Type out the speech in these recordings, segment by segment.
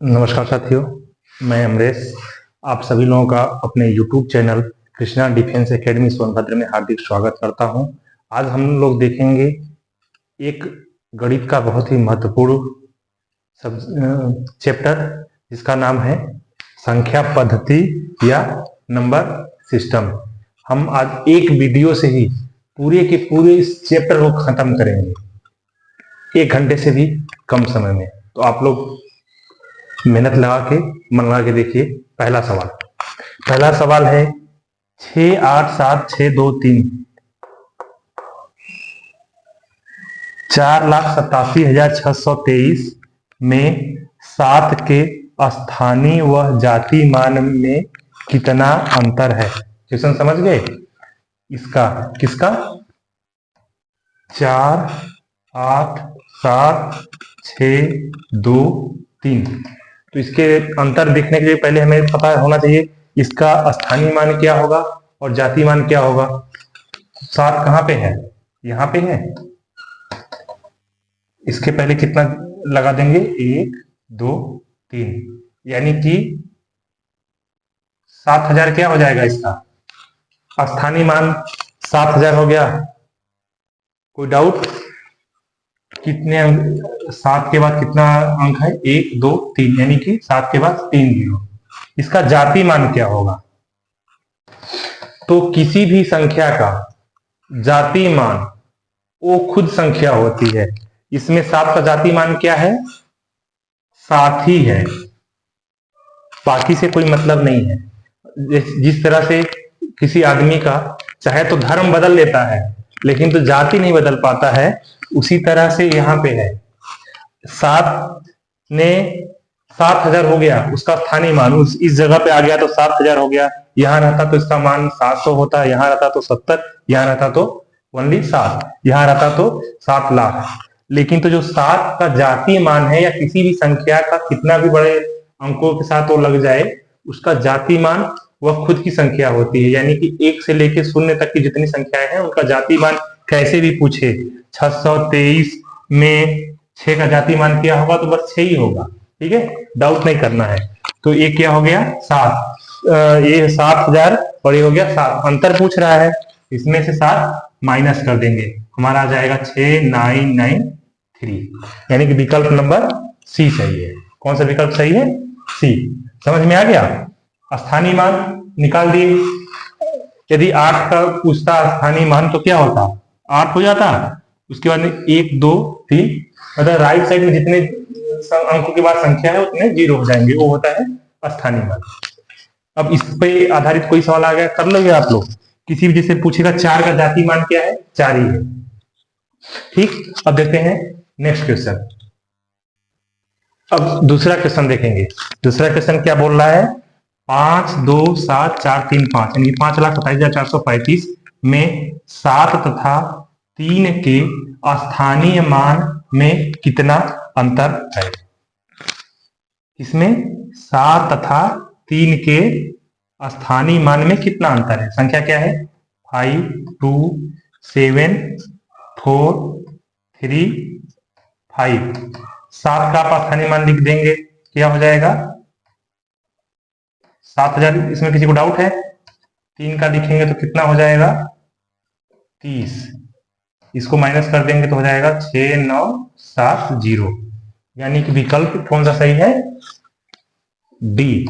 नमस्कार साथियों, मैं अमरेश आप सभी लोगों का अपने YouTube channel Krishna defence academy Sonbhadra में हार्दिक स्वागत करता हूं। आज हम लोग देखेंगे एक गणित का बहुत ही महत्वपूर्ण चैप्टर जिसका नाम है संख्या पद्धति या नंबर सिस्टम। हम आज एक वीडियो से ही पूरे के पूरे इस चैप्टर को खत्म करेंगे, 1 घंटे से भी कम समय में। तो आप लोग मेहनत लगा के मन लगा के देखिए। पहला सवाल है 687,623 4,87,623 में 7 के स्थानीय व जाति मान में कितना अंतर है। क्वेश्चन समझ गए? इसका किसका 4 8 7 6 2 3। तो इसके अंतर देखने के लिए पहले हमें पता होना चाहिए इसका स्थानीय मान क्या होगा और जाति मान क्या होगा। 7 कहाँ पे है? यहाँ पे है। इसके पहले कितना लगा देंगे? 1 2 3, यानी कि 7,000 क्या हो जाएगा? इसका स्थानीय मान 7,000 हो गया। कोई डाउट? कितने 7 के बाद कितना अंक है? 1 2 3, यानी कि 7 के बाद 3 जीरो। इसका जाति मान क्या होगा? तो किसी भी संख्या का जाति मान वो खुद संख्या होती है। इसमें 7 का जाति मान क्या है? 7 ही है, बाकी से कोई मतलब नहीं है। जिस तरह से किसी आदमी का चाहे तो धर्म बदल लेता है लेकिन तो जाति नहीं बदल पाता है, उसी तरह से यहाँ पे है। 7 ने 7,000 हो गया, उसका स्थानीय मान इस जगह पे आ गया तो 7,000 हो गया। यहाँ रहता तो इसका मान 700 होता, यहाँ रहता तो 70, यहाँ रहता तो ओनली 7, यहाँ रहता तो 7 लाख। लेकिन तो जो 7 का जातीय मान है या किसी भी संख्या का कितना भी बड़े अंकों के साथ वो लग जाए, उसका जातीय मान वह खुद की संख्या होती है। यानी कि 1 से लेकर 0 तक की जितनी संख्याएं हैं उनका जातीय मान कैसे भी पूछे, 623 में 6 का जातीय मान क्या होगा? तो बस 6 ही होगा। ठीक है, डाउट नहीं करना है। तो ये क्या हो गया? 7। ये 7,000 और ये हो गया 7। अंतर पूछ रहा है, इसमें से 7 माइनस कर देंगे, हमारा आ जाएगा 6,993, यानी कि विकल्प नंबर सी सही है। कौन सा विकल्प सही है? सी। समझ में आ गया? स्थानीय मान निकाल दिए। यदि 8 का पूछता स्थानीय मान तो क्या होता? 8 हो जाता। उसके बाद 1 2 3, मतलब राइट साइड में जितने अंकों के बाद संख्या है उतने जीरो हो जाएंगे, वो होता है स्थानीय मान। अब इस पे आधारित कोई सवाल आ गया, कर लोगे आप लोग। किसी भी जैसे पूछेगा 4 का जातीय मान क्या है? 4 ही है। ठीक, अब देखते हैं नेक्स्ट क्वेश्चन। अब दूसरा क्वेश्चन देखेंगे। दूसरा क्वेश्चन क्या बोल रहा है? 5 2 7 4 3 5, यानी 5,27,435 में 7 तथा 3 के स्थानीय मान में कितना अंतर है? इसमें 7 तथा 3 के स्थानीय मान में कितना अंतर है? संख्या क्या है? 5 2 7 4 3 5। 7 का आप स्थानीय मान लिख देंगे, क्या हो जाएगा? 7,000। इसमें किसी को डाउट है? 3 का लिखेंगे तो कितना हो जाएगा? 30। इसको माइनस कर देंगे तो हो जाएगा 6,970, यानी कि विकल्प कौन सा सही है? डी।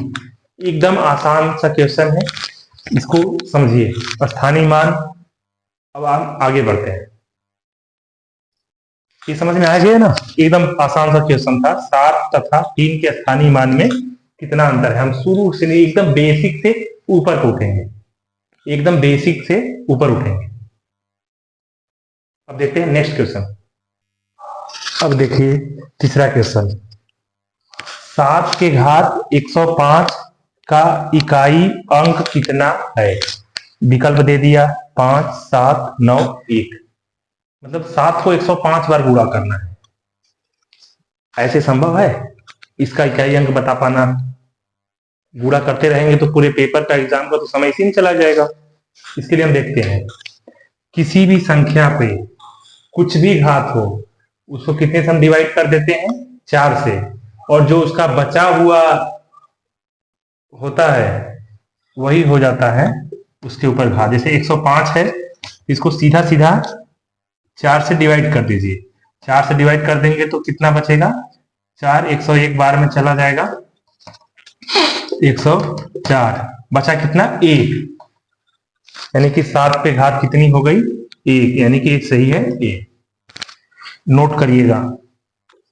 एकदम आसान सा क्वेश्चन है, इसको समझिए। स्थानीय मान। अब आप आगे बढ़ते हैं। ये समझ में आ गया ना? एकदम आसान सा क्वेश्चन था। 7 तथा 3 के स्थानीय मान में कितना अंतर है। हम शुरू से नहीं, एकदम बेसिक से ऊपर उठेंगे, एकदम बेसिक से ऊपर उठेंगे। अब देखते हैं नेक्स्ट क्वेश्चन। अब देखिए तीसरा क्वेश्चन। 7 के घात 105 का इकाई अंक कितना है? विकल्प दे दिया 5 7 9 1। मतलब 7 को 105 बार गुणा करना है। ऐसे संभव है इसका इकाई अंक बता पाना? गुणा करते रहेंगे तो पूरे पेपर का एग्जाम का तो समय इसी में चला जाएगा। इसके लिए हम देखते हैं, किसी भी संख्या पे कुछ भी घात हो उसको कितने से हम डिवाइड कर देते हैं? 4 से। और जो उसका बचा हुआ होता है वही हो जाता है उसके ऊपर घात। जैसे 105 है, इसको सीधा सीधा 4 से डिवाइड कर दीजिए। 4 से डिवाइड कर देंगे तो कितना बचेगा? 4, 101 बार में चला जाएगा, 104 बचा कितना? 1। यानी कि 7 पे घात कितनी हो गई? 1, यानी कि 1 सही है। ए नोट करिएगा,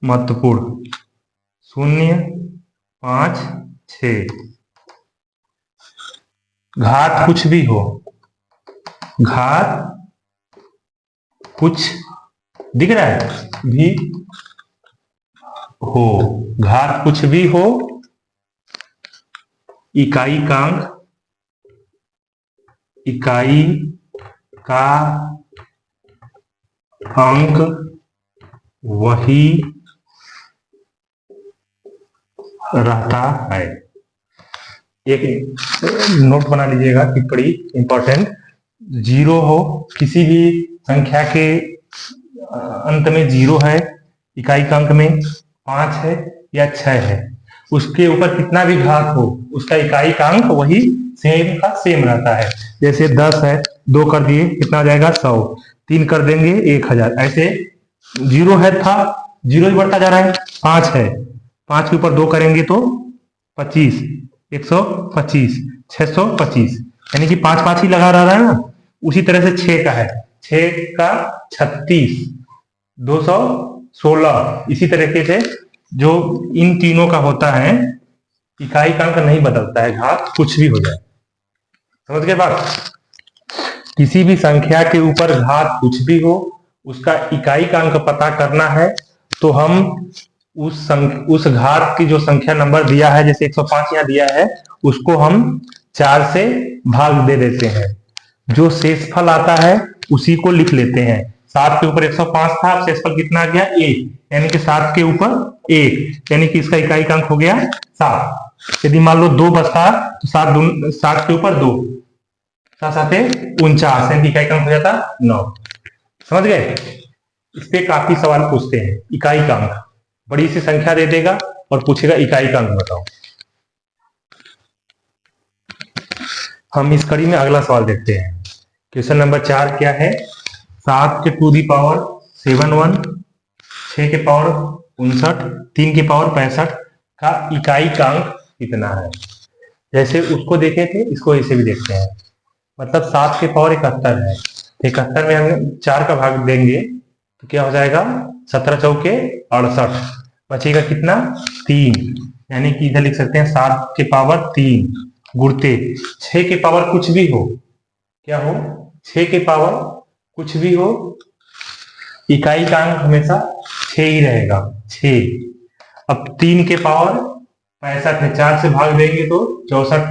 महत्वपूर्ण। 0, 5, 6। घात कुछ भी हो, घात कुछ दिख रहा है भी हो, घात कुछ भी हो, इकाई का अंक वही रहता है। एक नोट बना लीजिएगा, टिप्पणी इंपॉर्टेंट। 0 हो, किसी भी संख्या के अंत में 0 है, इकाई का अंक में 5 है या 6 है, उसके ऊपर कितना भी घात हो उसका इकाई का अंक वही सेम का सेम रहता है। जैसे 10 है, 2 कर दिए कितना आ जाएगा? 100, 3 कर देंगे 1000। ऐसे 0 है था, 0 ही बढ़ता जा रहा है। 5 है, 5 के ऊपर 2 करेंगे तो 25, 125, 625, यानी कि 5 5 ही लगा रहा है ना। उसी तरह से 6 का है, 6 का 36, 216। इसी तरीके से जो इन तीनों का होता है, इकाई का अंक नहीं बदलता है, घात कुछ भी हो जाए। समझ गए बात? किसी भी संख्या के ऊपर घात कुछ भी हो, उसका इकाई का अंक पता करना है तो हम उस घात की जो संख्या नंबर दिया है, जैसे 105 यहाँ दिया है, उसको हम 4 से भाग दे देते हैं। जो शेषफल आता है उसी को लिख लेते हैं। 7 के ऊपर 105 था, अब शेषफल कितना आ गया? 1, यानी कि 7 के ऊपर 1, यानी कि इसका इकाई का अंक हो गया 7। यदि मान लो 2 बचता तो 7 के ऊपर 2, 7 7 49, यानी कि इकाई का अंक हो जाता 9। समझ गए? इस पे काफी सवाल पूछते हैं। इकाई का अंक, बड़ी सी संख्या दे देगा और पूछेगा इकाई का अंक बताओ। हम इस कड़ी में अगला सवाल देखते हैं। क्वेश्चन नंबर 4 क्या है? 7 के टू दी पावर 71, 6 के पावर 59, 3 के पावर 65 का इकाई का अंक कितना है? जैसे उसको देखे थे, इसको ऐसे भी देखते हैं। मतलब 7 के पावर 71 है, 71 में हम 4 का भाग देंगे तो क्या हो जाएगा? 17 चौके 68, बचेगा कितना? 3, यानी कि इधर लिख सकते हैं 7 के पावर 3 गुणते 6 के पावर कुछ भी हो। क्या हो? 6 के पावर कुछ भी हो, इकाई का अंक हमेशा 6 ही रहेगा, 6। अब 3 के पावर 65 है, 4 से भाग देंगे तो 64,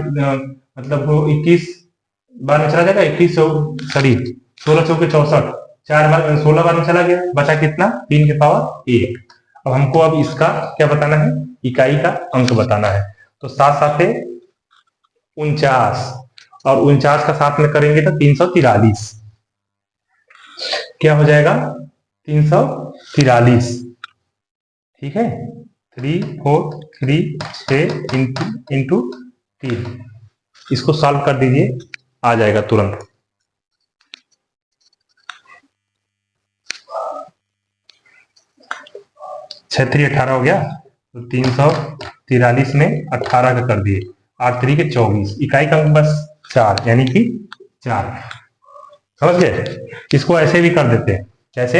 मतलब वो 21 बार में चला जाएगा, 16 चौके 64, 4 बार 16 बार में चला गया, बचा कितना? 3 के पावर 1। अब हमको इसका क्या बताना है? इकाई का अंक बताना है। तो 7 7 49, और 49 का 7 में करेंगे तो 343। क्या हो जाएगा? 343। ठीक है, 3 4 3 6 इंटू 3। इसको सॉल्व कर दीजिए, आ जाएगा तुरंत। 6 3 18 हो गया, तो 343 में 18 का कर दिए, 8 3 के 24, इकाई का अंक बस 4, यानी कि 4। समझ गए? इसको ऐसे भी कर देते हैं, कैसे?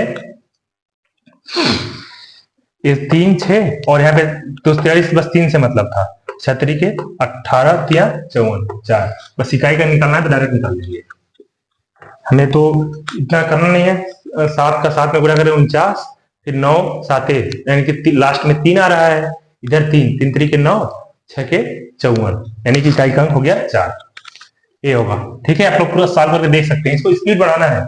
ये 3 6 और यहाँ पे तो 43 बस 3 से मतलब था, 6 3 के 18 3 54 4, बस इकाई का निकालना है तो डायरेक्ट निकाल लेंगे। हमें तो इतना करना नहीं है। 7 का 7 में गुणा करें 49, फिर 9 7 यानी कि लास्ट में 3 आ रहा है, इधर 3 3 3 के 9, 6 के 54, यानी कि इकाई का अंक हो गया 4। ये होगा। ठीक है, आप लोग पूरा सॉल्व करके देख सकते हैं। इसको स्पीड बढ़ाना है।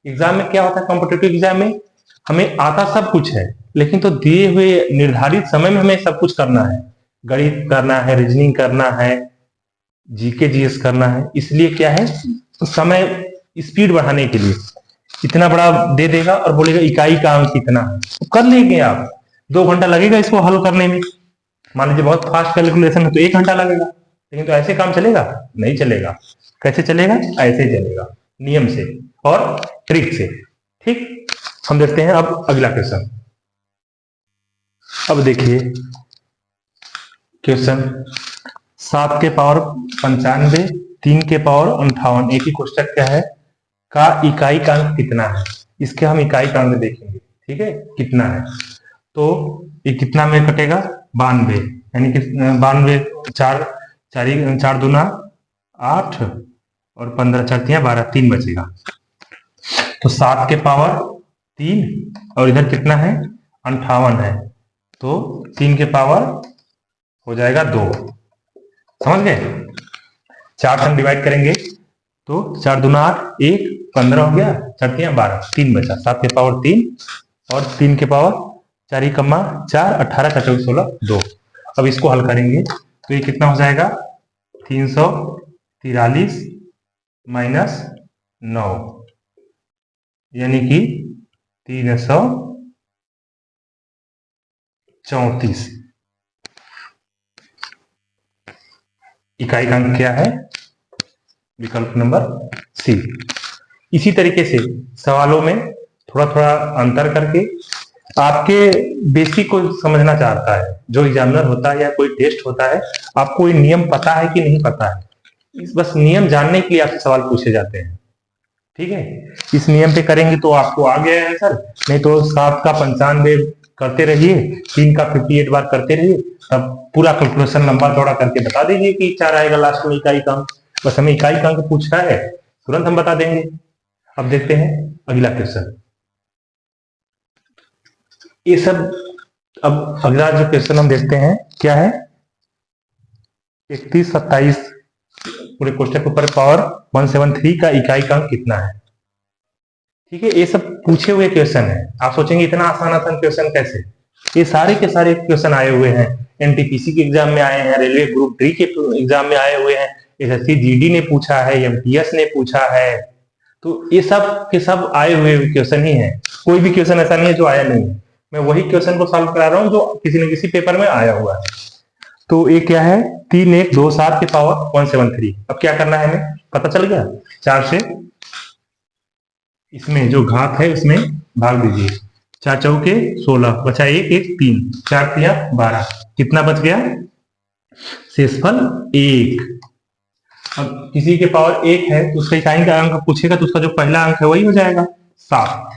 एग्जाम में क्या होता है, कॉम्पिटेटिव एग्जाम में हमें आता सब कुछ है, लेकिन तो दिए हुए निर्धारित समय में हमें सब कुछ करना है। गणित करना है, रीजनिंग करना है, जीके जीएस करना है। इसलिए क्या है, समय स्पीड बढ़ाने के लिए इतना बड़ा दे देगा और बोलेगा इकाई का अंक कितना है, तो कर लेंगे आप। 2 घंटा लगेगा इसको हल करने में। मान लीजिए बहुत फास्ट कैलकुलेशन है तो 1 घंटा लगेगा, लेकिन तो ऐसे काम चलेगा? नहीं चलेगा। कैसे चलेगा? ऐसे ही चलेगा, नियम से और ट्रिक से। ठीक, हम देखते हैं अब अगला क्वेश्चन। अब देखिए क्वेश्चन 7 के पावर 95, 3 के पावर 58, एक ही क्वेश्चन क्या है का इकाई का अंक कितना है, इसके हम इकाई का अंक देखेंगे। ठीक है, कितना है तो ये कितना में कटेगा? 92, यानी कि 92, चार चार दूना 8 और 15 चार 12, 3 बचेगा। तो 7 के पावर 3 और इधर कितना है? 58 है, तो 3 के पावर हो जाएगा 2। समझ गए? 4 से हम डिवाइड करेंगे तो 4 दूना 8, 1 15 हो गया, 4 3 12, 3 बचा। 7 के पावर 3 और 3 के पावर 4 ही कम्मा 4, 18 4 24 16 2। अब इसको हल करेंगे तो ये कितना हो जाएगा? 343 माइनस 9, यानी कि 334। इकाई का अंक क्या है? विकल्प नंबर सी। इसी तरीके से सवालों में थोड़ा थोड़ा अंतर करके आपके बेसिक को समझना चाहता है जो एग्जामिनर होता है या कोई टेस्ट होता है, आपको ये नियम पता है कि नहीं पता है, बस नियम जानने के लिए आपसे सवाल पूछे जाते हैं। ठीक है, इस नियम पे करेंगे तो आपको आ गया आंसर, नहीं तो 7 का 95 करते रहिए, 3 का 58 बार करते रहिए, तब पूरा कैलकुलेशन लंबा चौड़ा करके बता दीजिए कि 4 आएगा लास्ट में इकाई का अंक। बस हमें इकाई का अंक पूछा है, तुरंत हम बता देंगे। अब देखते हैं अगला क्वेश्चन। ये सब अब अगला जो क्वेश्चन हम देखते हैं क्या है? 31 27 पूरे क्वेश्चन के ऊपर पावर 173 का इकाई का अंक कितना है। ठीक है, ये सब पूछे हुए क्वेश्चन है। आप सोचेंगे इतना आसान आसान क्वेश्चन कैसे? ये सारे के सारे क्वेश्चन आए हुए हैं, एनटीपीसी के एग्जाम में आए हैं, रेलवे ग्रुप डी के एग्जाम में आए हुए हैं, एसएससी जीडी ने पूछा है, एमटीएस ने पूछा है। तो ये सब के सब आए हुए क्वेश्चन ही है, कोई भी क्वेश्चन ऐसा नहीं है जो आया नहीं है। मैं वही क्वेश्चन को सॉल्व करा रहा हूँ जो किसी न किसी पेपर में आया हुआ है। तो ये क्या है? 3 1 2 7 के पावर 173। अब क्या करना है हमें पता चल गया। 4 से इसमें जो घात है उसमें भाग दीजिए। 4 चौके 16, बचा 1 1 3, 4 3 12, कितना बच गया? शेषफल 1। अब किसी के पावर 1 है तो उसका इकाई का अंक पूछेगा तो उसका जो पहला अंक है वही हो जाएगा 7।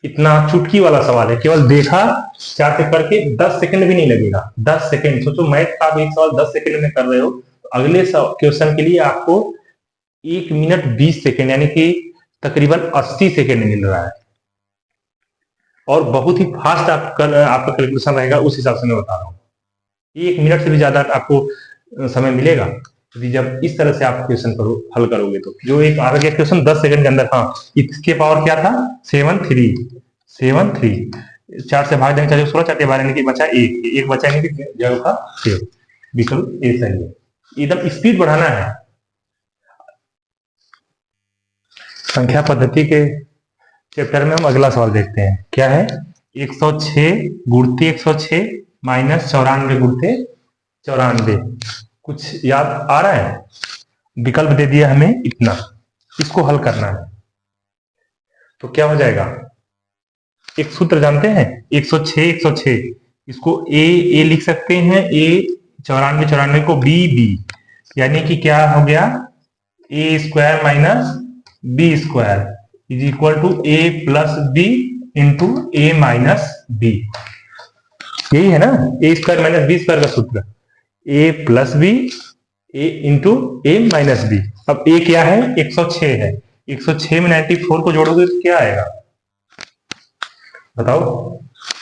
इतना चुटकी वाला सवाल है, केवल देखा 4 से करके 10 सेकंड भी नहीं लगेगा। 10 सेकंड सोचो, मैथ का आप एक सवाल 10 सेकंड में कर रहे हो, तो अगले क्वेश्चन के लिए आपको 1 मिनट 20 सेकंड यानी कि तकरीबन 80 सेकंड मिल रहा है, और बहुत ही फास्ट आपका कैलकुलेशन रहेगा। उस हिसाब से मैं बता रहा हूँ 1 मिनट से भी ज्यादा आपको समय मिलेगा यदि जब इस तरह से आप क्वेश्चन हल करोगे तो। जो एक आ गया क्वेश्चन 10 सेकंड के अंदर, हाँ इसके पावर क्या था? 73। 4 से भाग देंगे 4 16, 4 12 यानी कि बचा 1 बचा, यानी कि जगह का सेव। विकल्प ए सही है। एकदम स्पीड बढ़ाना है। संख्या पद्धति के चैप्टर में हम अगला सवाल देखते हैं क्या है? 106 गुणती 106 माइनस 94 गुणते 94। कुछ याद आ रहा है? विकल्प दे दिया हमें इतना, इसको हल करना है तो क्या हो जाएगा? एक सूत्र जानते हैं 106 इसको ए लिख सकते हैं, ए 94 को बी, यानी कि क्या हो गया? A square minus B square is equal to A plus B into A minus B. यही है ना A square minus B square का सूत्र, A plus B A into A minus B. अब ए क्या है? 106 है, 106 में 94 को जोड़ोगे तो क्या आएगा बताओ?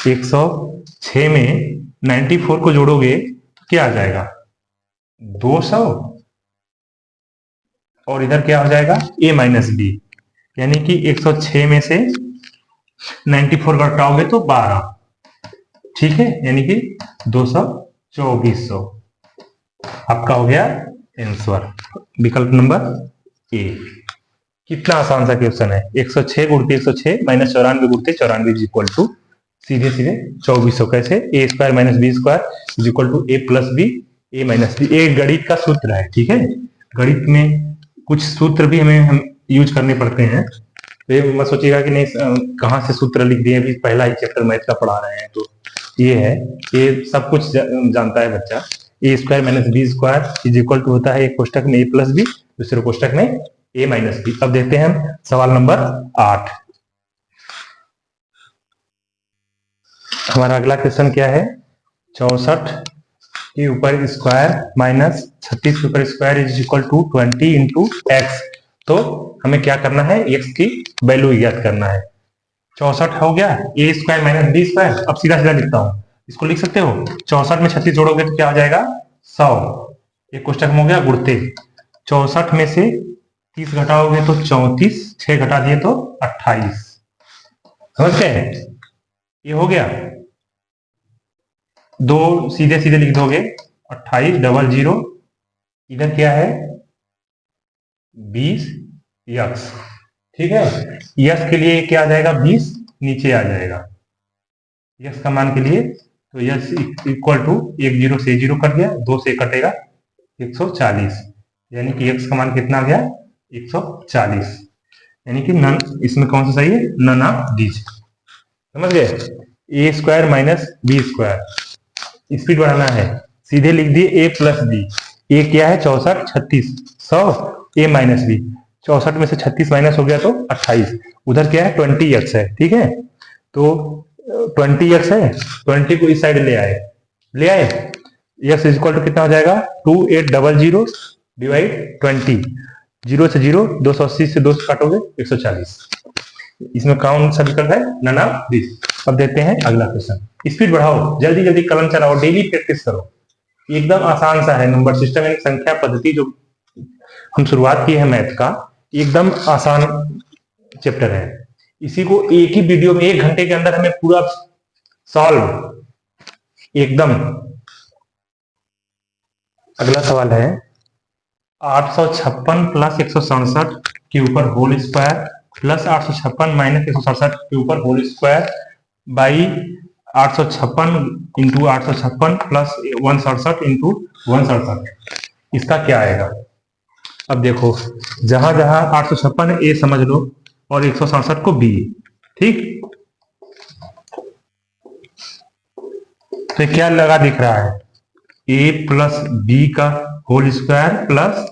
106 में 94 को जोड़ोगे तो क्या आ जाएगा? 200, और इधर क्या हो जाएगा? a माइनस बी, यानी कि 106 में से 94 घटाओगे तो 12। ठीक है, यानी कि 22400 आपका हो गया आंसर। विकल्प नंबर ए। कितना आसान सा क्वेश्चन है। 106 गुणते 106 माइनस 94 गुणते 94 इज इक्वल टू सीधे सीधे 2400। कैसे? A square minus B square is equal to A plus B A minus B. ये गणित का सूत्र है, ठीक है। गणित में कुछ सूत्र भी हम यूज करने पड़ते हैं, तो ये मत सोचिएगा कि नहीं कहाँ से सूत्र लिख दिए, अभी पहला ही चैप्टर मैथ का पढ़ा रहे हैं। तो ये है, ये सब कुछ जानता है बच्चा। A square minus B square is equal to होता है एक कोष्टक में ए प्लस बी, दूसरे कोष्टक में ए माइनस बी। अब देखते हैं हम सवाल नंबर 8। हमारा अगला क्वेश्चन क्या है? 64 के ऊपर स्क्वायर माइनस 36 के ऊपर square is equal to 20 into x. तो हमें क्या करना है? एक्स की वैल्यू ज्ञात करना है। 64 हो गया, A square minus B square. अब सीधा सीधा लिखता हूं, इसको लिख सकते हो। 64 में 36 जोड़ोगे तो क्या हो जाएगा? 100। एक कोष्टक में हो गया गुणते। 64 में से 30 घटाओगे तो 34, 6 घटा दिए तो 28। समझ गए? ये हो गया। दो सीधे सीधे लिख दोगे, 28 डबल 0, इधर क्या है? 20 यक्स। ठीक है, यक्स के लिए क्या आ जाएगा? 20 नीचे आ जाएगा यक्स का मान के लिए। तो यक्स इक्वल टू 1 0 से 0 कट गया, 2 से कटेगा 140, यानी कि यक्स का मान कितना आ गया? 140। यानी कि नन, इसमें कौन सा सही है? None of these. समझ गए? A square minus B square, speed बढ़ाना है। सीधे लिख दिए ए प्लस बी। ए क्या है? 64, 36, 100 ए माइनस बी। 64 में से 36 माइनस हो गया तो 28। उधर क्या है? 20 एक्स है, ठीक है। तो 20 एक्स है, 20 को इस साइड ले आए, ले आए। एक्स इज इक्वल टू कितना हो जाएगा? 2800 डिवाइड 20। 0 से 0, 280 से 2 काटोगे 140। इसमें कौन सा विकल्प है? None of this. अब देखते हैं अगला क्वेश्चन। स्पीड बढ़ाओ, जल्दी जल्दी कलम चलाओ, डेली प्रैक्टिस करो। एकदम आसान सा है, नंबर सिस्टम यानी संख्या पद्धति जो हम शुरुआत की है मैथ का, एकदम आसान चैप्टर है। इसी को एक ही वीडियो में 1 घंटे के अंदर हमें पूरा सॉल्व एकदम। अगला सवाल है 856 प्लस 167 के ऊपर होल स्क्वायर प्लस 856 माइनस 167 के ऊपर whole square by 856 into 856 plus 167 into 167। इसका क्या आएगा? अब देखो, जहां जहां 856 ए समझ लो और 167 को बी, ठीक। तो क्या लगा दिख रहा है? ए प्लस बी का होल स्क्वायर प्लस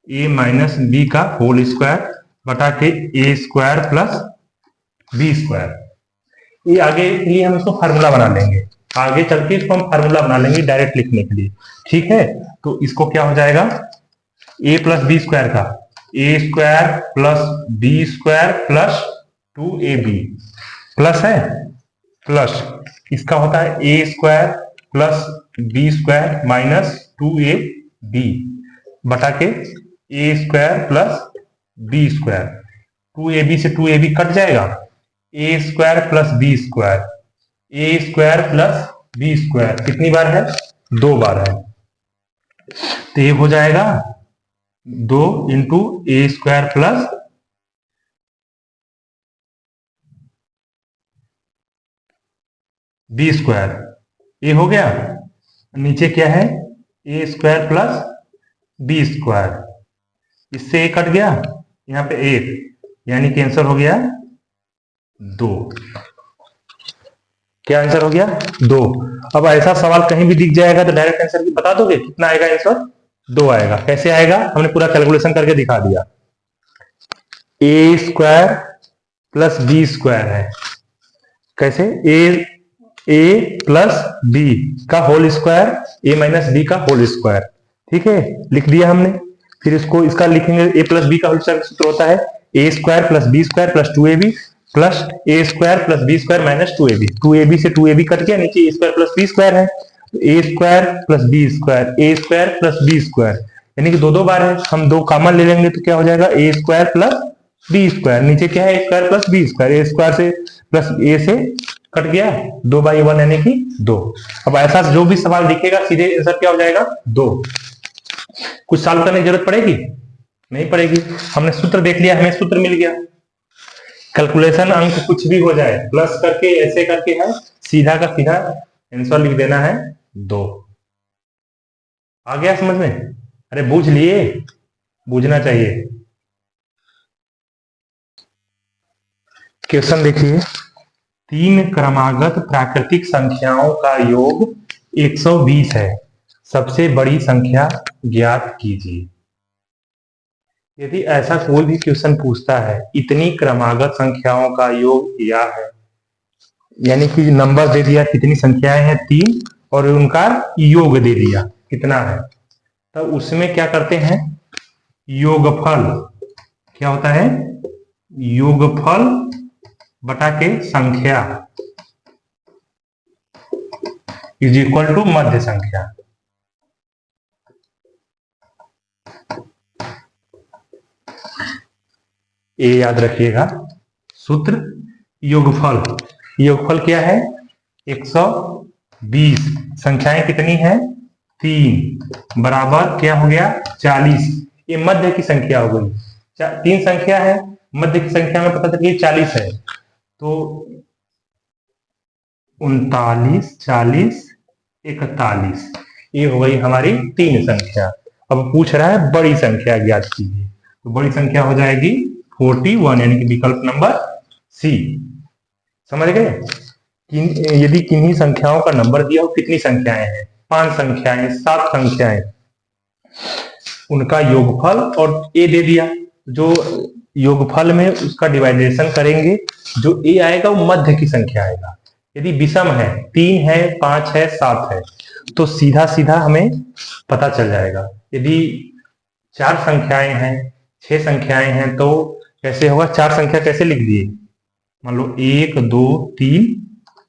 ए माइनस बी का होल स्क्वायर बटा के A square plus B square. ये आगे के लिए हम इसको फार्मूला बना लेंगे, आगे चल के इसको हम फार्मूला बना लेंगे डायरेक्ट लिखने के लिए, ठीक है। तो इसको क्या हो जाएगा? ए प्लस बी स्क्वायर का A square plus B square plus 2ab plus है, प्लस इसका होता है A square plus B square minus 2ab बटा के A square plus B square. 2ab से 2ab कट जाएगा, A square plus B square, A square plus B square कितनी बार है? 2 बार है। तो ये हो जाएगा 2 इंटू ए स्क्वायर प्लस बी स्क्वायर। ये हो गया। नीचे क्या है? A square plus B square, इससे ए कट गया, यहाँ पे 1, यानी कि आंसर हो गया 2। क्या आंसर हो गया? 2। अब ऐसा सवाल कहीं भी दिख जाएगा तो डायरेक्ट आंसर बता दोगे कितना आएगा? आंसर 2 आएगा। कैसे आएगा? हमने पूरा कैलकुलेशन करके दिखा दिया। A square plus B square है, कैसे? ए प्लस बी का whole square, A minus B का होल स्क्वायर, ठीक है, लिख दिया हमने। फिर इसको इसका लिखेंगे, ए प्लस बी का होल स्क्वायर सूत्र होता है A square plus B square plus 2ab plus A square plus B square minus 2ab। 2ab से 2ab कट गया, नीचे A square plus B square है, A square plus B square, A square plus B square, यानी कि 2 बार है। हम 2 common ले लेंगे तो क्या हो जाएगा? A square plus B square. नीचे क्या है? A square plus B square, A square से प्लस ए से कट गया, 2/1 यानी कि 2। अब ऐसा जो भी सवाल दिखेगा सीधे आंसर क्या हो जाएगा? 2। कुछ सॉल्व करने की जरूरत पड़ेगी? नहीं पड़ेगी। हमने सूत्र देख लिया, हमें सूत्र मिल गया। कैलकुलेशन अंक कुछ भी हो जाए, प्लस करके ऐसे करके है, सीधा का सीधा आंसर लिख देना है 2। आ गया समझ में? अरे बूझ लिए, बूझना चाहिए। क्वेश्चन देखिए, 3 क्रमागत प्राकृतिक संख्याओं का योग 120 है, सबसे बड़ी संख्या ज्ञात कीजिए। यदि ऐसा कोई भी क्वेश्चन पूछता है, इतनी क्रमागत संख्याओं का योग किया है, यानी कि नंबर दे दिया कितनी संख्याएं हैं 3, और उनका योग दे दिया कितना है, तब उसमें क्या करते हैं, योगफल। क्या होता है? योगफल बटा के संख्या इज इक्वल टू मध्य संख्या। ये याद रखिएगा सूत्र। योगफल, योगफल क्या है? 120, संख्याएं कितनी है 3, बराबर क्या हो गया 40। ये मध्य की संख्या हो गई, 3 संख्या है, मध्य की संख्या में पता चलिए 40 है, तो 39, 40, 41, ये हो गई हमारी 3 संख्या। अब पूछ रहा है बड़ी संख्या ज्ञात कीजिए, तो बड़ी संख्या हो जाएगी 41, यानी कि विकल्प नंबर सी। समझ गए? यदि किन्हीं संख्याओं का नंबर दिया हो, कितनी संख्याएं हैं, 5 संख्याएं, 7 संख्याएं, उनका योगफल और ए दे दिया, जो योगफल में उसका डिवाइडेशन करेंगे, जो ए आएगा वो मध्य की संख्या आएगा। यदि विषम है, 3 है, 5 है, 7 है, तो सीधा सीधा हमें पता चल जाएगा। यदि 4 संख्याएं हैं, 6 संख्याएं हैं, तो कैसे होगा, 4 संख्या कैसे लिख दिए, मान लो 1, 2, 3,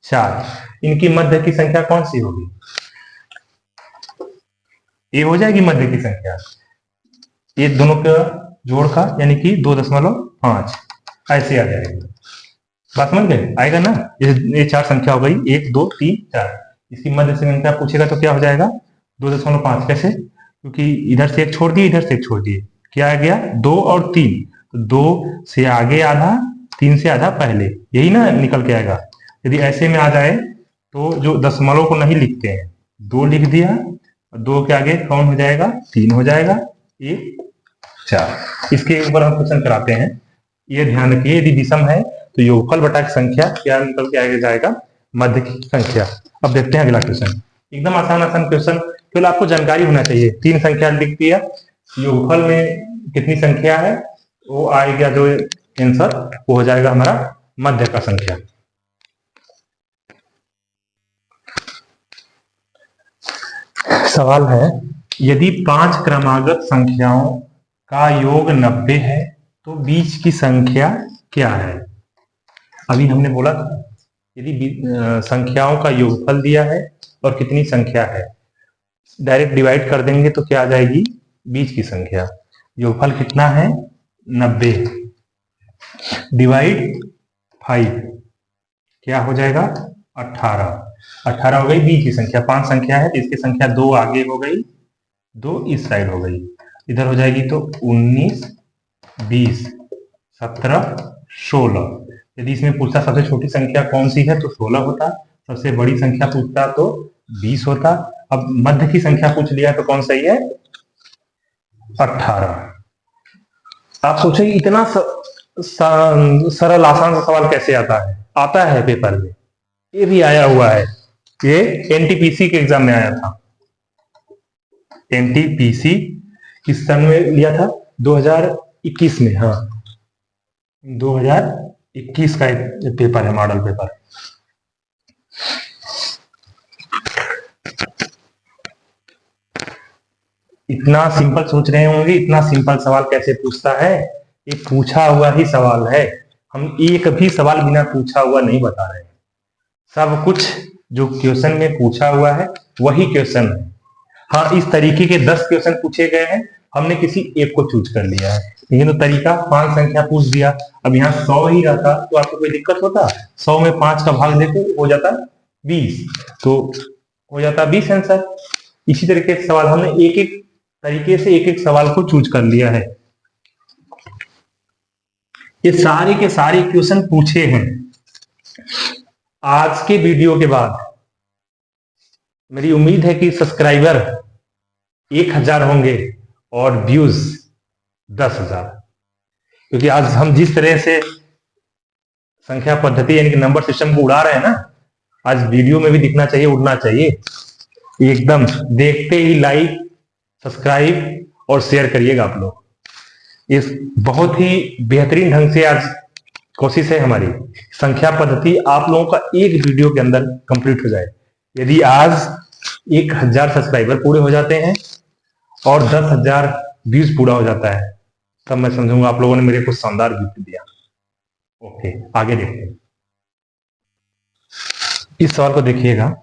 4, इनकी मध्य की संख्या कौन सी होगी, ये हो जाएगी मध्य की संख्या। ये दोनों का जोड़ का यानी कि 2.5 ऐसे आ जाएगा। बात समझ गए? आएगा ना? ये 4 संख्या हो गई, 1, 2, 3, 4, इसकी मध्य संख्या पूछेगा तो क्या हो जाएगा 2.5। कैसे? क्योंकि इधर से एक छोड़ दिए, इधर से एक छोड़ दिए, क्या आ गया 2 और 3, तो 2 से आगे आधा, 3 से आधा पहले, यही ना निकल के आएगा। यदि ऐसे में आ जाए तो जो दशमलव को नहीं लिखते हैं, 2 लिख दिया, 2 के आगे कौन हो जाएगा 3 हो जाएगा, 1, 4। इसके ऊपर हम क्वेश्चन कराते हैं, ये ध्यान रखिए। यदि विषम है तो योगफल बटा की संख्या क्या निकल के आगे जाएगा, मध्य की संख्या। अब देखते हैं अगला क्वेश्चन, एकदम आसान आसान क्वेश्चन, केवल आपको जानकारी होना चाहिए। 3 संख्या लिख दिया, योगफल में कितनी संख्या है, वो आएगा जो आंसर, वो हो जाएगा हमारा मध्य का संख्या। सवाल है, यदि 5 क्रमागत संख्याओं का योग 90 है तो बीच की संख्या क्या है? अभी हमने बोला था, यदि संख्याओं का योगफल दिया है और कितनी संख्या है, डायरेक्ट डिवाइड कर देंगे तो क्या आ जाएगी, बीच की संख्या। योगफल कितना है 90, डिवाइड 5, क्या हो जाएगा 18 हो गई बीच की संख्या। 5 संख्या है तो इसकी संख्या 2 आगे हो गई, 2 इस साइड हो गई, इधर हो जाएगी तो 19, 20, 17, 16। यदि इसमें पूछता सबसे छोटी संख्या कौन सी है तो 16 होता, सबसे बड़ी संख्या पूछता तो 20 होता। अब मध्य की संख्या पूछ लिया तो कौन सही है 18। आप सोचेंगे इतना सरल आसान सा सवाल कैसे आता है? आता है पेपर में, ये भी आया हुआ है, ये एनटीपीसी के एग्जाम में आया था। एनटीपीसी किस सन में लिया था, 2021 में। हाँ 2021 का पेपर है, मॉडल पेपर। इतना सिंपल सोच रहे होंगे, इतना सिंपल सवाल कैसे पूछता है, ये पूछा हुआ ही सवाल है। हम एक भी सवाल बिना पूछा हुआ नहीं बता रहे, सब कुछ जो क्वेश्चन में पूछा हुआ है वही क्वेश्चन है। हाँ इस तरीके के 10 क्वेश्चन पूछे गए हैं, हमने किसी एक को चूज कर लिया है, लेकिन तो तरीका 5 संख्या पूछ दिया। अब यहाँ 100 ही रहता तो आपको कोई दिक्कत होता? 100 में 5 का भाग देखो हो जाता 20, तो हो जाता 20 आंसर। इसी तरीके से सवाल हमने एक एक तरीके से एक एक सवाल को चूज कर लिया है। ये सारे के सारे क्वेश्चन पूछे हैं। आज के वीडियो के बाद मेरी उम्मीद है कि सब्सक्राइबर 1000 होंगे और व्यूज 10,000, क्योंकि आज हम जिस तरह से संख्या पद्धति यानी कि नंबर सिस्टम को उड़ा रहे हैं ना, आज वीडियो में भी दिखना चाहिए, उड़ना चाहिए एकदम। देखते ही लाइक, सब्सक्राइब और शेयर करिएगा आप लोग। इस बहुत ही बेहतरीन ढंग से आज कोशिश है हमारी संख्या पद्धति आप लोगों का एक वीडियो के अंदर कंप्लीट हो जाए। यदि आज 1000 सब्सक्राइबर पूरे हो जाते हैं और 10,000 व्यूज पूरा हो जाता है, तब मैं समझूंगा आप लोगों ने मेरे को शानदार गिफ्ट दिया। ओके, आगे देखते हैं। इस सवाल को देखिएगा,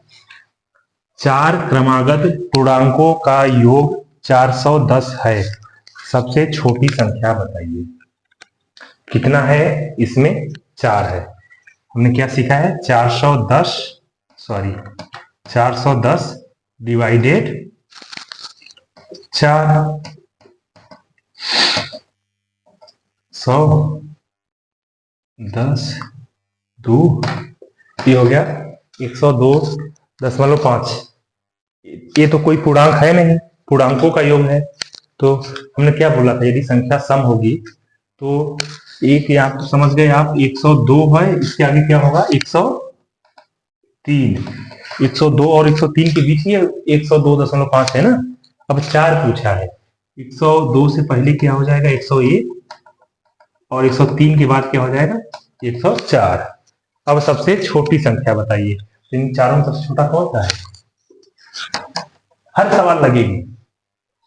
4 क्रमागत पूर्णांकों का योग 410 है, सबसे छोटी संख्या बताइए। कितना है इसमें? 4 है। हमने क्या सीखा है? 410 डिवाइडेड 4, 110 2, ये हो गया 102.5। ये तो कोई पूर्णांक है नहीं, पूर्णांकों का योग है। तो हमने क्या बोला था, यदि संख्या सम होगी तो एक, यहाँ तो समझ गए आप, 102 है, इसके आगे क्या होगा? 103। 102 और 103 के बीच ही 102.5 है ना। अब 4 पूछा है, 102 से पहले क्या हो जाएगा? 101, और 103 के बाद क्या हो जाएगा? 104। अब सबसे छोटी संख्या बताइए। तो इन चारों में सबसे छोटा कौन सा है? हर सवाल लगेगी,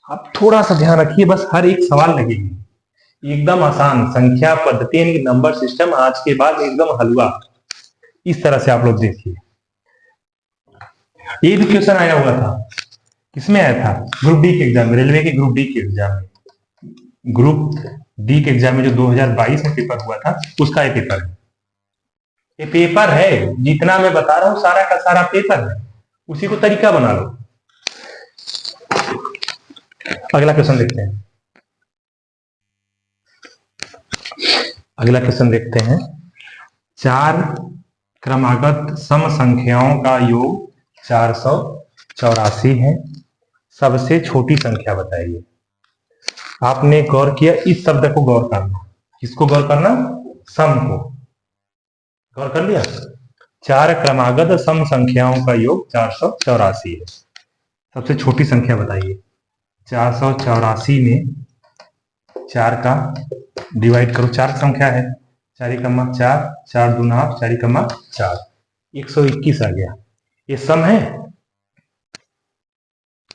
आप थोड़ा सा ध्यान रखिए, बस हर एक सवाल लगेगी। एकदम आसान संख्या पद्धति यानी नंबर सिस्टम आज के बाद एकदम हलवा। इस तरह से आप लोग देखिए। ये भी क्वेश्चन आया हुआ था, किसमें आया था? ग्रुप डी के एग्जाम में, रेलवे के ग्रुप डी के एग्जाम में, ग्रुप डी के एग्जाम में जो 2022 में पेपर हुआ था, उसका ये पेपर है। ये पेपर है, जितना मैं बता रहा हूं सारा का सारा पेपर है, उसी को तरीका बना लो। अगला क्वेश्चन देखते हैं। अगला क्वेश्चन देखते हैं, 4 क्रमागत सम संख्याओं का योग 484 है, सबसे छोटी संख्या बताइए। आपने गौर किया? इस शब्द को गौर करना। किसको गौर करना? सम को। गौर कर लिया? 4 क्रमागत सम संख्याओं का योग 484 है, सबसे छोटी संख्या बताइए। 484 में 4 का डिवाइड करो, 4 संख्या है, 4 कमा 4, 4 दूना 8, 4 कमा 4, 121 आ गया। ये सम है?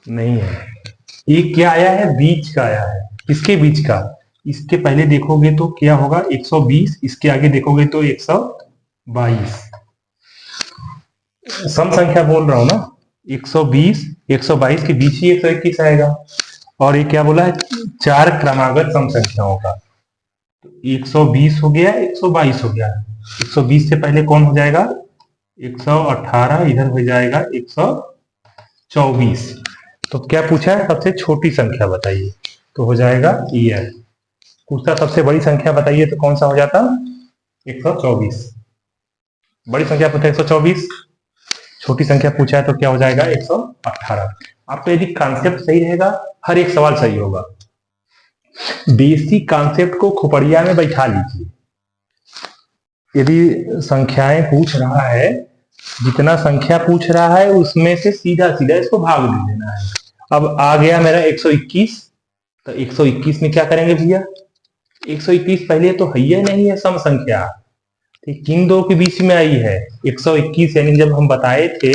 नहीं है। ये क्या आया है? बीच का आया है। किसके बीच का? इसके पहले देखोगे तो क्या होगा? 120, इसके आगे देखोगे तो 122। सम संख्या बोल रहा हूं ना, 120 122 के बीच ही 121 आएगा। और ये क्या बोला है? 4 क्रमागत सम संख्याओं का। 120 हो गया, 122 हो गया। 120 से पहले कौन हो जाएगा? 118, इधर हो जाएगा 124। तो क्या पूछा है? सबसे छोटी संख्या बताइए, तो हो जाएगा ये। पूछता सबसे बड़ी संख्या बताइए, तो कौन सा हो जाता? 124। बड़ी संख्या पूछा 124, छोटी संख्या पूछा है तो क्या हो जाएगा? 118। आपका यदि कॉन्सेप्ट सही रहेगा, हर एक सवाल सही होगा। बेसिक कॉन्सेप्ट को खोपड़िया में बैठा लीजिए। यदि संख्याएं पूछ रहा है, जितना संख्या पूछ रहा है उसमें से सीधा सीधा इसको भाग दे देना है। अब आ गया मेरा 121, तो 121 में क्या करेंगे भैया? 121 पहले तो है नहीं है सम संख्या, किन दो के बीच में आई है 121, यानी जब हम बताए थे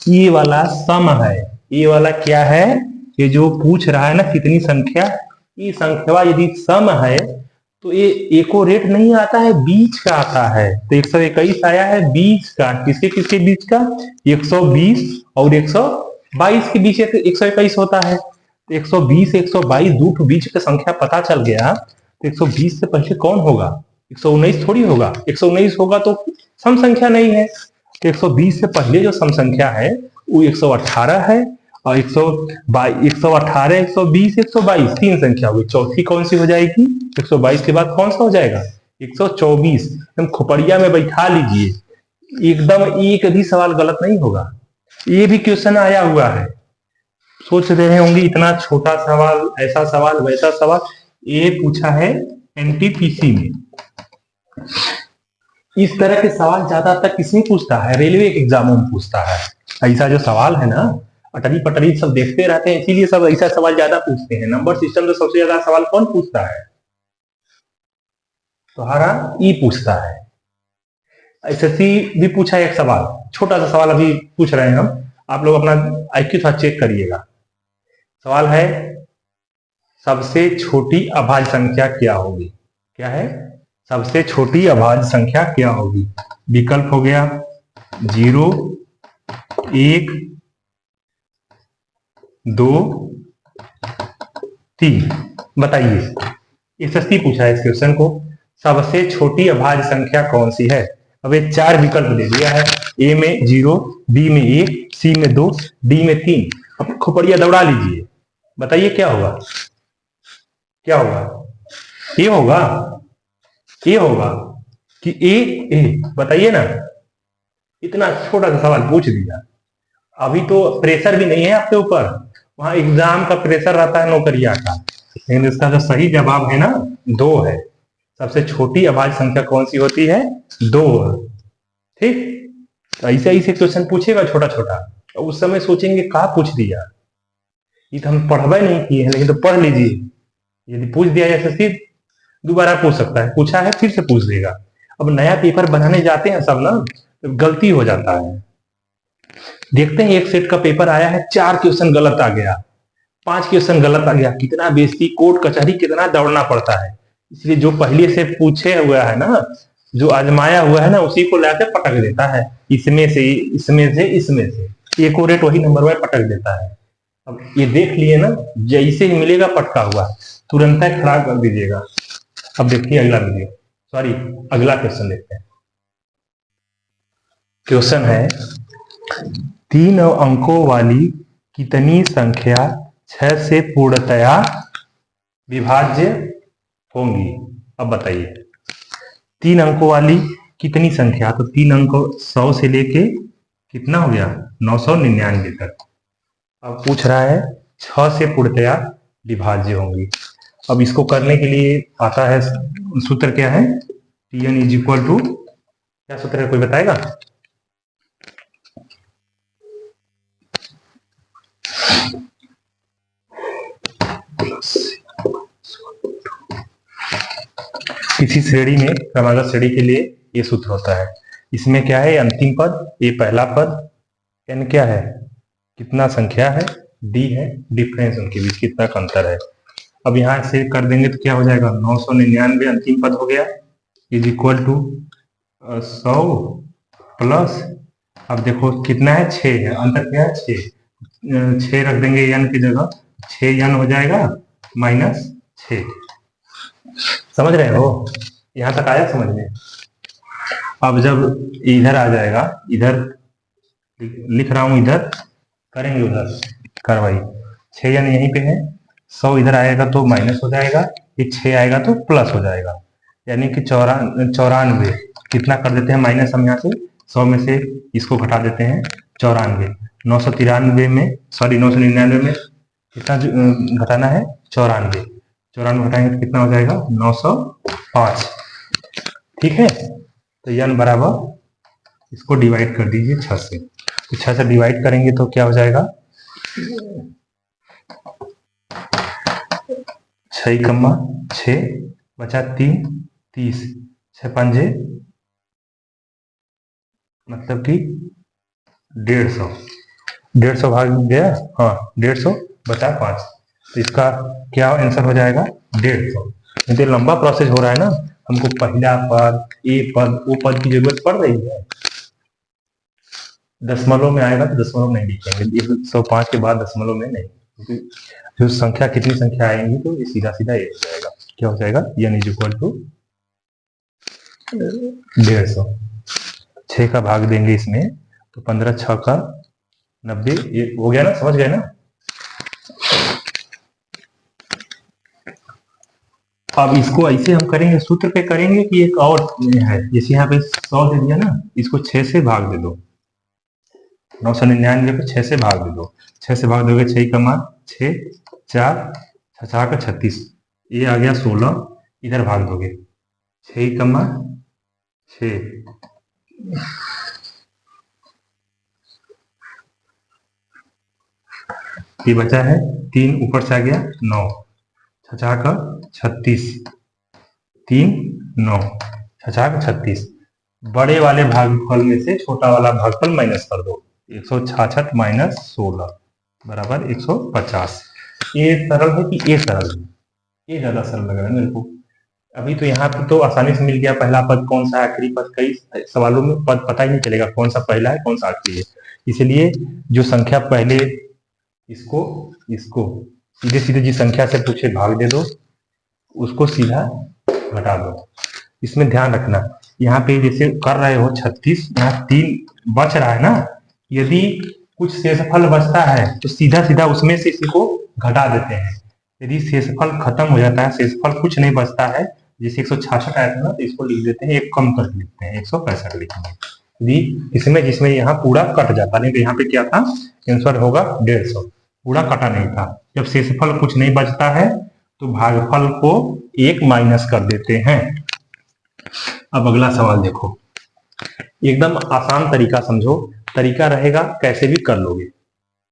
ये वाला सम है। ये वाला क्या है? ये जो पूछ रहा है ना कितनी संख्या, ये संख्या यदि सम है तो ये एको रेट नहीं आता है, बीच का आता है। तो 121 आया है बीच का। किसके किसके बीच का? 120 और 122 के बीच 121 होता है। तो 120 122 दो बीच का संख्या पता चल गया। तो 120 से पहले कौन होगा? 119 थोड़ी होगा। 119 होगा तो सम संख्या नहीं है। तो 120 से पहले जो सम संख्या है वो 118 है, और 118 120 122 तीन संख्या हुई, चौथी कौन सी हो जाएगी? 122 के बाद कौन सा हो जाएगा? 124 एकदम खोपड़िया में बैठा लीजिए, एकदम एक भी सवाल गलत नहीं होगा। ये भी क्वेश्चन आया हुआ है, सोच रहे होंगे इतना छोटा सवाल, ऐसा सवाल वैसा सवाल, ये पूछा है एनटीपीसी में। इस तरह के सवाल ज्यादातर किसमें पूछता है? रेलवे के एग्जामों में पूछता है। ऐसा जो सवाल है ना, अटरी पटरी सब देखते रहते हैं, इसीलिए सब ऐसा सवाल ज्यादा पूछते हैं। नंबर सिस्टम तो सबसे ज्यादा सवाल कौन पूछता है? तुम्हारा ई पूछता है। एसएससी भी पूछा है एक सवाल, छोटा सा सवाल अभी पूछ रहे हैं हम, आप लोग अपना आईक्यू थोड़ा चेक करिएगा। सवाल है सबसे छोटी अभाज्य संख्या क्या होगी? क्या है? सबसे छोटी अभाज्य संख्या क्या होगी? विकल्प हो गया 0, 1, 2, 3। बताइए, एसएससी पूछा है इस क्वेश्चन को, सबसे छोटी अभाज्य संख्या कौन सी है? अब ये 4 विकल्प दे दिया है, ए में 0, बी में 1, सी में 2, डी में 3। अब खोपड़िया दौड़ा लीजिए, बताइए क्या होगा? क्या होगा? ए होगा? ए होगा कि ए? बताइए ना, इतना छोटा सा सवाल पूछ दिया। अभी तो प्रेशर भी नहीं है आपके ऊपर, वहां एग्जाम का प्रेशर रहता है नौकरिया का, लेकिन इसका जो सही जवाब है ना 2 है। सबसे छोटी अभाज्य संख्या कौन सी होती है? 2। ठीक, तो ऐसे ऐसे क्वेश्चन पूछेगा छोटा छोटा, तो उस समय सोचेंगे कहा पूछ दिया, ये तो हम पढ़वे नहीं किए हैं, लेकिन तो पढ़ लीजिए, यदि पूछ दिया एसएससी दोबारा पूछ सकता है, पूछा है फिर से पूछ देगा। अब नया पेपर बनाने जाते हैं सब ना, तो गलती हो जाता है। देखते हैं एक सेट का पेपर आया है, 4 क्वेश्चन गलत आ गया, 5 क्वेश्चन गलत आ गया, कितना बेइज्जती, कोर्ट कचहरी कितना दौड़ना पड़ता है। इसलिए जो पहले से पूछे हुआ है ना, जो आजमाया हुआ है ना, उसी को लाके पटक देता है, इसमें से इसमें से इसमें से, एक और रेट वही नंबर वाइज पटक देता है। अब ये देख लिए ना, जैसे ही मिलेगा पटका हुआ तुरंत खड़ा कर दीजिएगा। अब देखिए अगला वीडियो, सॉरी अगला क्वेश्चन देखते हैं। क्वेश्चन है 3 अंकों वाली कितनी संख्या 6 से पूर्णतया विभाज्य होंगी? अब बताइए, 3 अंकों वाली कितनी संख्या, तो 3 अंक 100 से लेके कितना हो गया 999 तक। अब पूछ रहा है 6 से पूर्णतया विभाज्य होंगी। अब इसको करने के लिए आता है सूत्र, क्या है? Tn इज इक्वल टू, क्या सूत्र है कोई बताएगा? किसी श्रेणी में क्रमागत श्रेणी के लिए ये सूत्र होता है। इसमें क्या है? अंतिम पद, ये पहला पद, एन क्या है, कितना संख्या है, डी है डिफरेंस उनके बीच, कितना का अंतर है। अब यहां से कर देंगे तो क्या हो जाएगा, 999 अंतिम पद हो गया, इज इक्वल टू 100 प्लस, अब देखो कितना है, 6 है, अंतर क्या है 6, 6 रख देंगे एन की जगह, 6 एन हो जाएगा माइनस 6। समझ रहे हो? यहां तक आया समझ में? अब जब इधर आ जाएगा, इधर लिख रहा हूं, इधर करेंगे, उधर कार्रवाई, 6 एन यहीं पे है, 100 इधर आएगा तो माइनस हो जाएगा, ये 6 आएगा तो प्लस हो जाएगा, यानी कि 94। कितना कर देते हैं माइनस हम यहाँ से, 100 में से इसको घटा देते हैं 94, 993 में, सॉरी 999 में कितना घटाना है, 94, 94 घटाएंगे तो कितना हो जाएगा 905। ठीक है, तो यन बराबर, इसको डिवाइड कर दीजिए 6 से, तो 6 से डिवाइड करेंगे तो क्या हो जाएगा, 6 कम्मा 6 बचा 3, 30, 6 पंजे मतलब कि 150 भाग गया, हाँ 150 बचा 5, तो इसका क्या आंसर हो जाएगा 150। तो लंबा प्रोसेस हो रहा है ना, हमको पहला पद, ए पद, ओ पद की जरूरत पड़ रही है। दशमलव में आएगा तो दशमलव नहीं लिखेंगे, 105 के बाद दशमलव में नहीं, क्योंकि जो संख्या कितनी संख्या आएंगी तो ये सीधा सीधा एक हो जाएगा, क्या हो जाएगा, एन इज इक्वल टू 150। 6 का भाग देंगे इसमें तो 15 6 का 90, ये हो गया ना, समझ गए ना? अब इसको ऐसे हम करेंगे, सूत्र पे करेंगे कि एक और है, जैसे यहाँ पे 100 दे दिया ना, इसको 6 से भाग दे दो, 999 को 6 से भाग दे दो, 6 से भाग दोगे 6 का मान 6, 4 6 का 36, ये आ गया 16, इधर भाग दोगे 6 का मान 6, ये बचा है 3, ऊपर से आ गया 9, 6 का 36, 3 9, 6 का 36, बड़े वाले भागफल में से छोटा वाला भागफल माइनस कर दो, 166 माइनस 16 बराबर 150। ये सरल है कि ये सरल है? ये ज्यादा सरल लग रहा है मेरे को। अभी तो यहाँ पे तो आसानी से मिल गया पहला पद कौन सा है, आखिरी पद, कई सवालों में पद पता ही नहीं चलेगा कौन सा पहला है कौन सा आखिरी है। इसलिए जो संख्या पहले, इसको इसको सीधे सीधे जिस संख्या से पूछे भाग दे दो, उसको सीधा घटा दो। इसमें ध्यान रखना, यहाँ पे जैसे कर रहे हो 36, यहाँ 3 बच रहा है ना, यदि कुछ शेषफल बचता है तो सीधा सीधा उसमें से इसी को घटा देते हैं। यदि शेषफल खत्म हो जाता है, शेषफल कुछ नहीं बचता है, जैसे 166 आया था ना, तो इसको लिख देते हैं, एक कम करके लिखते हैं, 165 लिखेंगे। यदि इसमें जिसमें यहाँ पूरा कट जाता, नहीं तो यहाँ पे क्या था, आंसर होगा 150, पूरा कटा नहीं था। जब शेषफल कुछ नहीं बचता है तो भागफल को 1 माइनस कर देते हैं। अब अगला सवाल देखो, एकदम आसान तरीका समझो, तरीका रहेगा कैसे भी कर लोगे।